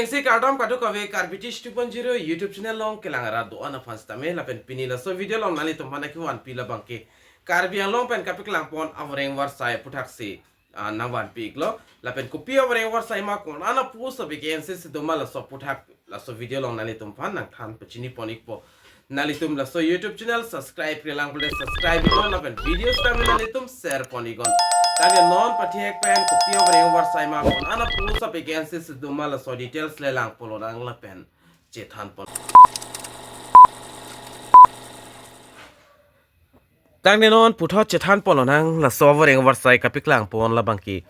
si kardom kadu kawe karbitish 2.0 YouTube channel long kelangara do ana fans tame la pen pinila so video long nali tum mana ki wan pila bangke Karbi Anglong pen kapik lang pon Voreng Avarsai puthak si nawan pik lo la pen kopi Voreng Avarsai ma kon ana pu so vacancy si doma la so puthak la so video long nali tum fan nang than pachini ponik po nali tum la so YouTube channel subscribe kelang pole subscribe lo la pen videos tame nali tum share ponigon tadi non patiek pen kopi Voreng Avarsai ma kon ana pu so vacancy si doma la so details le lang polo nang la pen chethan pon tang nenon putho chethan polonang la Voreng Avarsai kapiklang pon la bangki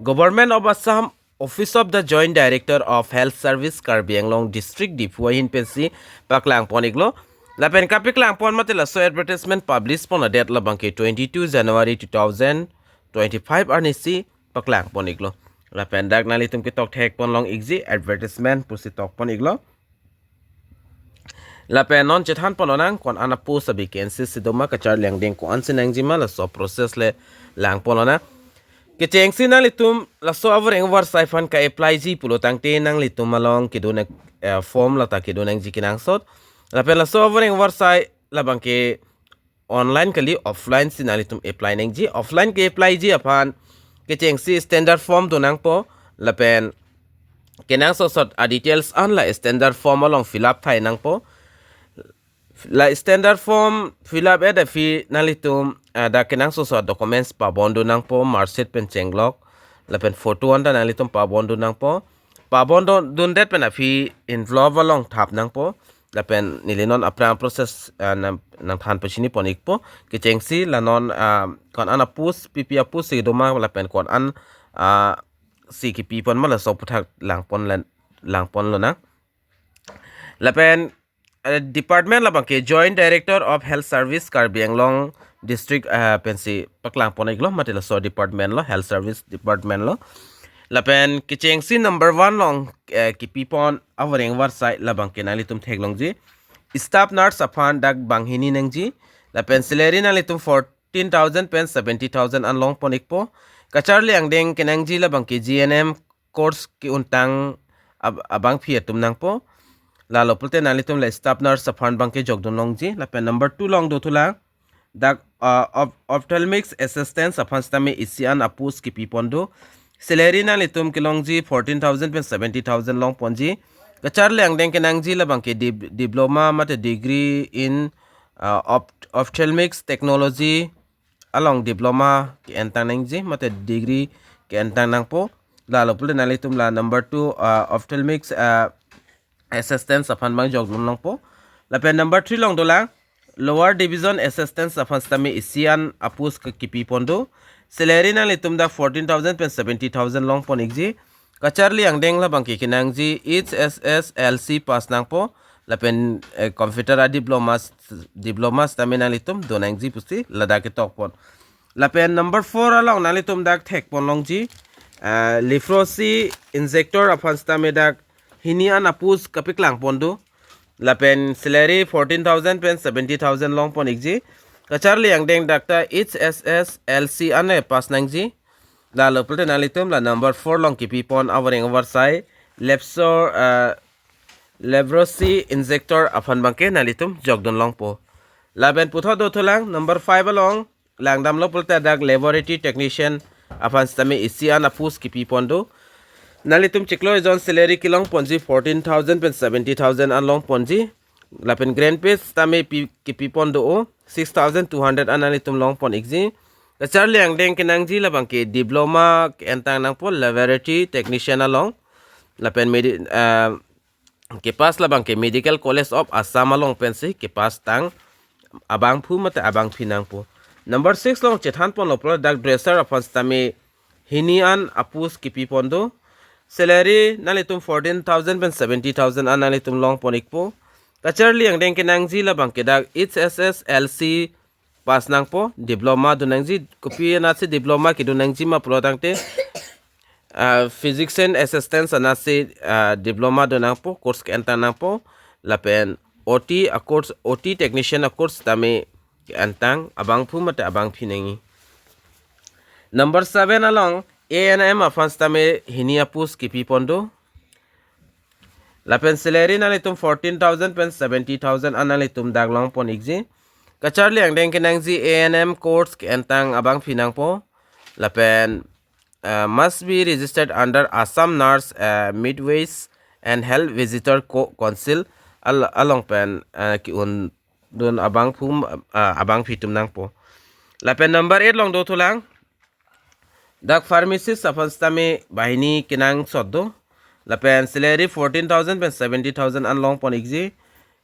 Government of Assam Office of the Joint Director of Health Service Karbi Anglong District Dipuahin pensi paklang poniglo la pen kapiklang pon mate la so advertisement publish pon a date la bangki 22 January 2025 arnisi paklang poniglo la pen dak nali tum ki tok thek pon long exi advertisement pusi tok poniglo la penon chethan pononang kon ana pu sa vacancy sidoma kachar leng ding ko ansinang jima la so process le lang ponona ke cheng sinang litum la so Voreng Avarsai fan ka apply ji pulotang te nang litum malong kidone form la ta kidonang ji kinang sot la pen la so Voreng Avarsai la bangke online kali offline sinalitum apply nang ji offline ke apply ji apan ke cheng si standard form donang po la pen kenang so sot details an la standard form along fill up thai nang po la standard form fill up ada fi nalitum da kenang so documents pa bondo nang po marksheet pen chenglok la pen photo anda nalitum pa bondo nang po pa bondo dun det pen fi envelope along thap nang po la pen nilinon apram process nang than pachini ponik po ke chengsi la non kon ana pus ppia pus si doma la pen kon an si ki pi pon mala so puthak lang pon lo na la pen Department la bangke Joint Director of Health Service Karbi Anglong District pensi paklang poniglo matila so department lo Health Service Department lo la pen kicheng si number 1 long kipipon Voreng Avarsai la bangke nalitum theglong ji staff nurse aphan dak banghini nang ji la pen salary nalitum 14,000 pen 70,000 anlong ponikpo kacharli angdeng kenang ji la bangke GNM course ki untang abang phietum nang po la lo pulte nalitum la staff nurse aphan bangke jogdon longji la pen number 2 long do thula dak ophthalmics assistant aphan stame isian apus ki pipondo salary nalitum kilongji 14,000 pen 70,000 long ponji kachar le angdeng kenangji la bangke diploma mate degree in ophthalmics technology along diploma ki entanangji mate degree ki entanang po la lo pulte nalitum la number 2 ophthalmics assistance aphan bang joglum long po la pen number 3 long dola lower division assistance aphan stame isian apus kipi pondo salary na litum da 14,000 pen 70,000 long ponigji kacharli angdeng la bangki kinangji HSSLC pass nang po la pen computer diploma stame na litum donangji pusi lada ke tok pon la pen number 4 along na litum dak thek pon longji leprosy injector aphan stame dak hinian apus kapiklang pondo la pen salary 14,000 pen 70,000 long ponikji kacharli angdeng dakta HSS LC ane pas nangji la lopulte nalitum la number 4 long kipipon Voreng Avarsai leprosy injector aphan bangke nalitum jogdon long po la ben putho do tholang number 5 along langdam lopulte dak laboratory technician aphan stame isian apus kipipon do nalitum chiklo jon salary kilong ponji 14,000 pen 70,000 anlong ponji lapen grand pay tame kipipon do 6,200 analitum long pon exi kacharli angdeng kinangji labangke diploma entang nang po laboratory technician along lapen ke pas labangke medical college of Assam along pensi ke pas tang abang phu mate abang phinang po number 6 long chethan pon lo dak dresser aphan tame hinian apus kipipon do salary nalitum 14,000 pen 70,000 analitum long ponikpo kacharli angdeng kinangji la bangke dak HSS LC pas nang po diploma dunangji kopi na se diploma ki dunangji ma protangte physics and assistance anase diploma dunang po course ke antang po la pen OT a course OT technician a course tame antang abang phu mate abang phinengi number 7 along ANM aphan stame hiniapus kipi pondo lapen salary nalitum 14,000 pen 70,000 analitum daglong pon igji kacharli ang deng kenang ji ANM course ke entang abang finang po lapen must be registered under Assam Nurse Midwives and Health Visitor Council along pen ki un don abang phum abang fitum nang po lapen number 8 long do thulang dak pharmacist afanstame bahini kinang soddo lapen salary 14,000 pen 70,000 anlong pon igji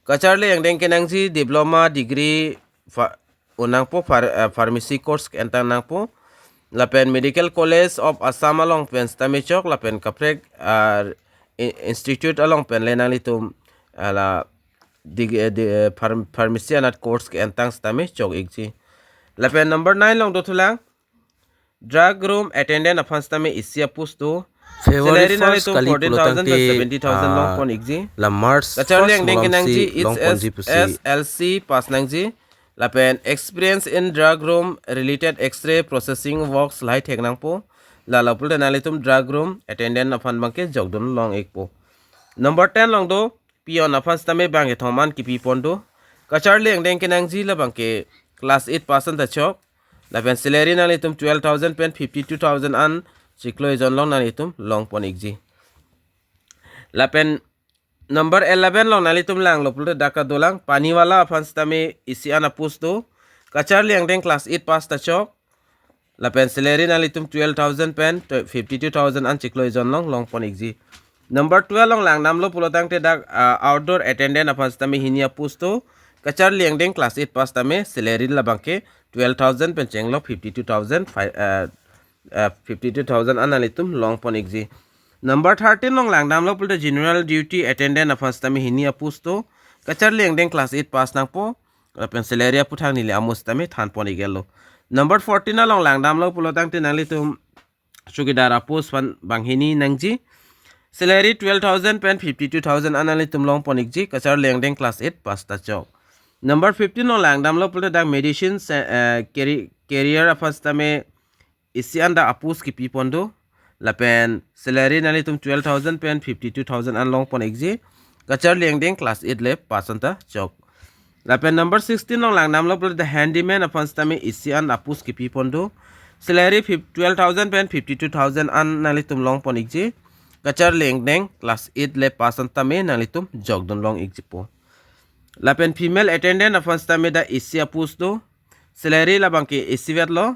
kacharli yang deng kinang ji diploma degree unang po pharmacy course entang nang po lapen medical college of Assam along pen stame chok lapen kaprek institute along pen lenang litum ala pharmacy anat course ke entang stame chok igji lapen number 9 long do thulang drug room attendant afan stame isia pusto salary na litum 14,000 to 70,000 long pon igji la Mars kacharli ang deng kinang ji SLC pas nang ji lapen experience in drug room related x-ray processing works light hek nang po la lapul na litum drug room attendant afan bangke jogdon long ek po number 10 long do pion afan stame bangke thoman ki pi pondo kacharli ang deng kinang ji la bangke class 8 pasan ta chok lapen salary na litum 12,000 pen 52,000 an chiklo ijon long na litum long pon igji lapen number 11 long nalitum lang lopulde daka dolang paniwala afan stame isiana pusto kacharli ang deng class 8 pass ta chok lapen salary nalitum 12,000 pen 52,000 an chiklo ijon long pon igji number 12 long lang namlo pulotang te dak outdoor attendant afan stame hinia pusto kacharli ang deng class 8 pass tame salary labangke 12,000 pen chenglo 52,000 52,000 analitum long pon igji number 13 long lang namlo pulte general duty attendant afan stame hinia pusto kacharli ang deng class 8 pass nang po lapen salary aputhak nili amos tame than pon igelo number 14 long lang namlo pulotang te nalitum sugidara post fan banghini nangji salary 12,000 pen 52,000 analitum long pon igji kacharli ang deng class 8 pass ta chok number 15 long lang namlo pulte dak medicine career afan stame isianda apus ki pipondo lapen salary nalitum 12,000 pen 52,000 an long pon exi kacharli ang deng class 8 le pasanta chok lapen number 16 long lang namlo pul the handyman afan stame isian apus ki pipondo salary 12,000 pen 52,000 an nalitum long pon exi kacharli ang deng class 8 le pasanta me nalitum jogdon long exi po lapen female attendant afan stame da isi apus do salary labangke isivet lo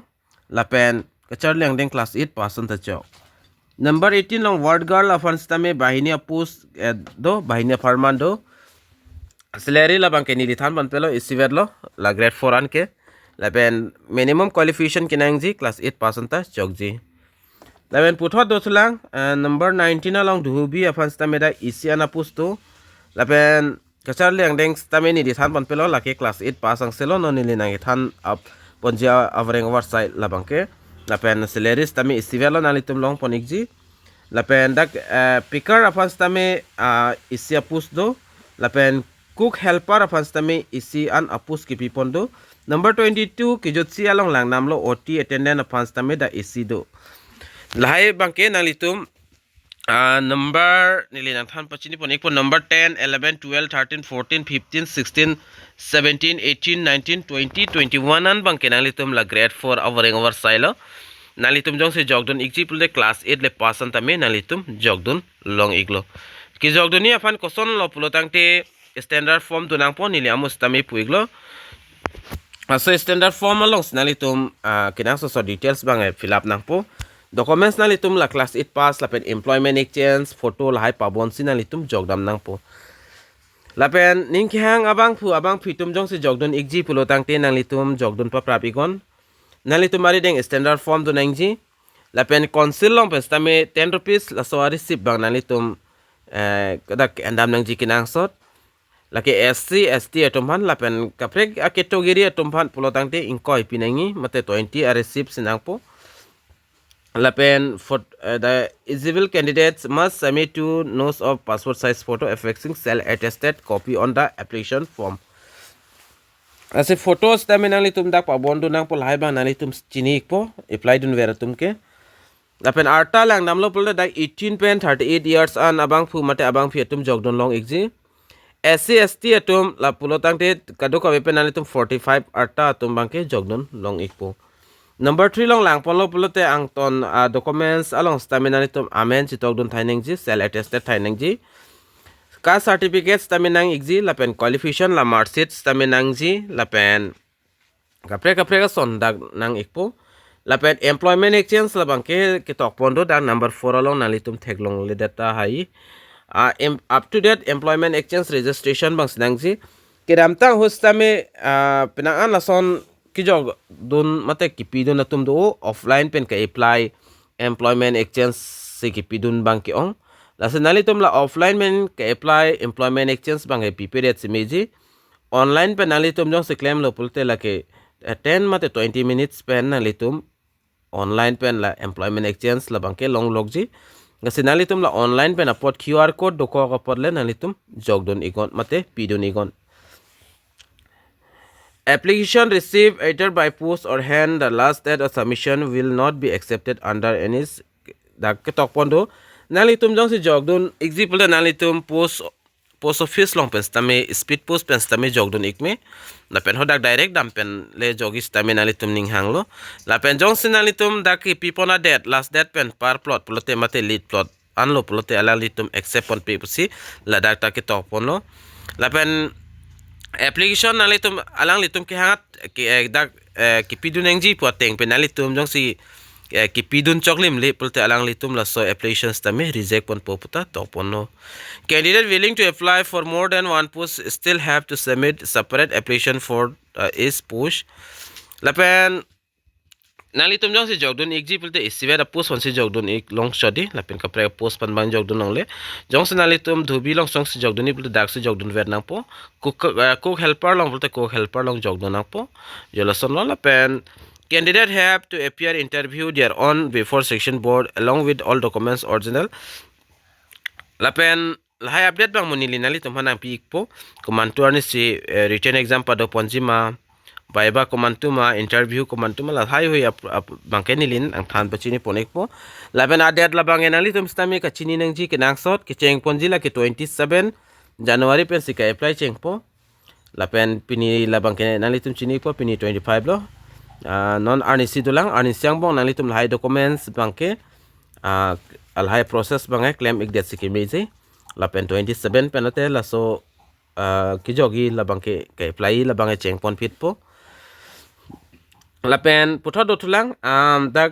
lapen kacharli ang deng class 8 pasanta chok number 18 long ward girl afan stame bahini apus do bahini farmando salary labangke nili than ban pelo isivet lo la grade 4 an ke lapen minimum qualification kinangji class 8 pasanta chokji lapen puthot do thulang number 19 along dhubi afan stame da isiana pusto lapen kacharli ang deng stame ni di than ban pelo la ke class 8 pasang selo no nili nang than up ponja Voreng Avarsai labangke lapen salary stame isivelo nalitum long ponikji lapen dak picker afan stame isi apus do lapen cook helper afan stame isi an apus ki pipondo number 22 kijotsi along lang namlo OT attendant afan stame da isi do lahai bangke nalitum number nili nang than pachini pon ekpo number 10 11 12 13 14 15 16 17 18 19 20 21 an bangke nalitum la grade 4 Voreng Avarsai lo nalitum jong se jogdon ikji pulde class 8 le pasan tame nalitum jogdon long iglo ki jogdoni afan koson lo pulotangte standard form tunang po nili amos tame puiglo so standard form along nalitum kinang so details bang fill up nang po documents nalitum la class 8 pass lapen employment exchange photo la hai pabon sinalitum jogdam nang po lapen ningkhang abang phitum jong se jogdon ikji pulotangte nalitum jogdon pa prapigon nalitum mari deng standard form do nangji lapen council long pestame 10 rupees la so receipt bang nalitum kadak andam nangji kinang sot laki SC ST atumhan lapen kaprek category atumhan pulotangte inkoi pinangi mate 20 receipt sinang po lapen for the eligible candidates must submit to notes of passport size photo affixing cell attested copy on the application form ase photos tame nalitum dak pabondo nang pol haiba nalitum chini po apply dun vera tumke lapen arta lang namlo pulte dak 18 pen 38 years an abang fu mate abang fi atum jogdon long exi SC ST atum la pulotang te kaduka wepen alitum 45 arta atum bangke jogdon long ikpo. Number 3 long lang polo pulote ang ton documents along stamina litum amen chitok dun thaineng ji self attested thaineng ji caste certificate staminang igji lapen qualification la mark sheet staminang ji lapen kapre ka sondak nang ikpo lapen employment exchange labang ke tok pondo dang number 4 along nalitum theklong le data hai up to date employment exchange registration bang sinangji kiramtang hostame pinangan lason kijog dun mate kipidun natum do offline pen ka apply employment exchange si kipidun bang ki ong lasenali tum la offline men ka apply employment exchange bang e period simeji online pen nali tum jong se claim lo pulte la ke 10 mate 20 minutes pen nali tum online pen la employment exchange la bang ke long logji ngasinali tum la online pen upload QR code doko ka podle nali tum jogdon igon mate pidun igon. Application received either by post or hand, the last date of submission will not be accepted under any dak pondo nalitum jong si jogdon example nalitum post office long pen stame speed post pen stame jogdon ikme na pen hodak direct dam pen le jogi stame nalitum ning hanglo la pen jong si nalitum dak pipona date last date pen par plot plote mate lead plot anlo plote alalitum accept on paper si la dak ta ki topono la pen application nalitum alang litum ki hangat ki dak ki pidun engji poteng penalitum jong si ki pidun choklim le pulte alang litum la so applications tame reject pon poputa topono candidate willing to apply for more than one post still have to submit separate application for is push lapen nalitum jong si jogdon ikji pulte isive da post on si jogdon ik long shodi lapen kapre post pan bang jogdon long le jong si nalitum dhubi long song si jogdon pulte dak si jogdon ver nang po cook helper long pulte cook helper long jogdon nang po jolason lo lapen candidate have to appear interview their own before section board along with all documents original lapen lahai update bang munili nalitum hanang pi ikpo kumantuar ni si written exam pada ponjima Baiba komantuma interview komantuma la hai hui bangke nilin ang than pachini ponek po laben adet la bangen ali tum stami ka chini nang ji ke nang sot ke cheng ponji la ke 27 January pen sika apply cheng po lapen pini la bangke nali tum chini po pini 25 lo non arnisi dulang arnisyang bong nali tum hai documents bangke al hai process bangai claim ik det siki meji lapen 27 penate la so kijogi la bangke ke apply la bangai cheng pon pit po lapen putho dotulang the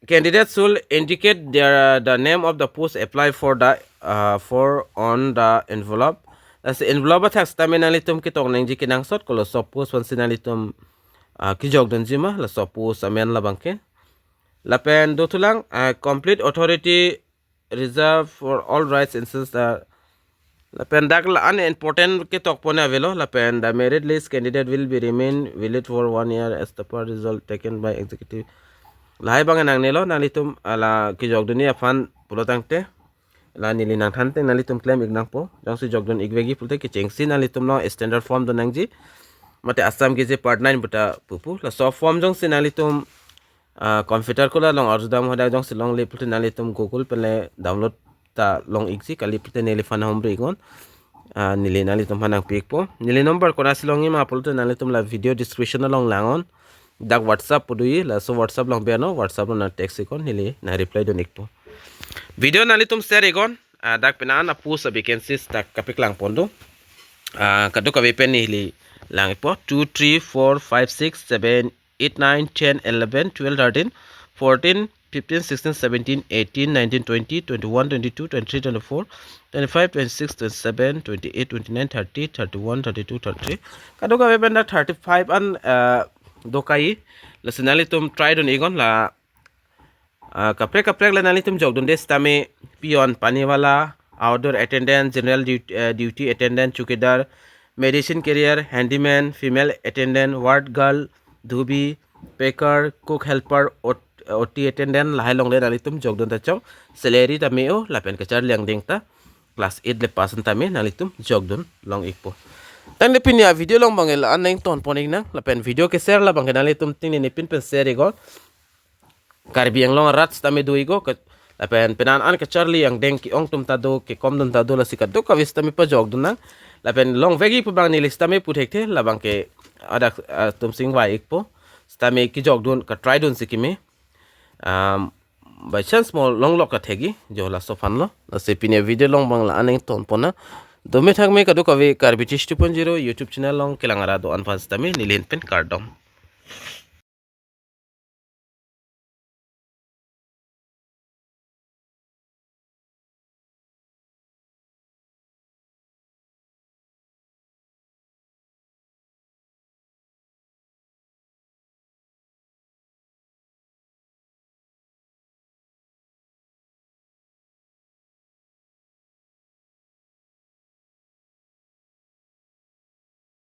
candidates should indicate the name of the post apply for the for on the envelope as envelope tax taminalitum kitong nang jikinang sot kolo so post one sinalitum kijog donjima la so post amen la bangke lapen dotulang complete authority reserved for all rights instance lapen dak la unimportant ke tok pona velo lapen the merit list candidate will be remain valid for 1 year as the per result taken by executive lahai bang nang nelo nalitum ala ki jogdon ni afan pulotangte la nili nang thante nalitum claim ignang po jang si jogdon igwegi pulte ki chengsi nalitum no standard form don nangji mate assam ki je part 9 buta pupu la so form jang si nalitum computer ko la long arjudam hoda jang si long le pulte nalitum google pele download ta long iksi kali pute nili fana hombre igon nili nali tum hanang pik po nili number kona silongi ma pulte nali tum la video description long langon dak whatsapp pudui la so whatsapp long beano whatsapp na text ikon nili na reply do nikpo video nali tum share igon dak penan na post vacancies dak kapiklang pondo kadu ka wepen nili lang po 2 3 4 5 6 7 8 9 10 11 12 13 14 15, 16, 17, 18, 19, 20, 21, 22, 23, 24, 25, 26, 27, 28, 29, 30, 31, 32, 33. Kaduga webenda 35 an dokai lasinali tum try don igon la kapre la nali tum jog don des tame pion paniwala outdoor attendant general duty attendant chukidar medicine carrier handyman female attendant ward girl dhubi packer cook helper OT attendant lahai long le nalitum jogdon ta chong salary ta meo lapen ka char liang ding ta class 8 le pasan ta me nalitum jogdon long ikpo tan le pinya video long bangel an nang ton poning na lapen video ke share la bangel nalitum ting ni pin pen share go Karbi Anglong rats tami duigo ke lapen penan an ke Charlie yang deng ki ong tum tado ke kom dun tado la sikat do kavis tami pa jog dunang lapen long vegi pu bang nilis tami puthek the labang ke ada tum sing vai ikpo tami ki jog dun ka try dun sikimi by chance mo long lok ka thegi jo la sofan lo la se pine video long bang la aneng ton pona do me thak me ka do kavi Karbi 2.0 YouTube channel long kelangara do anfans tami nilin pen kardom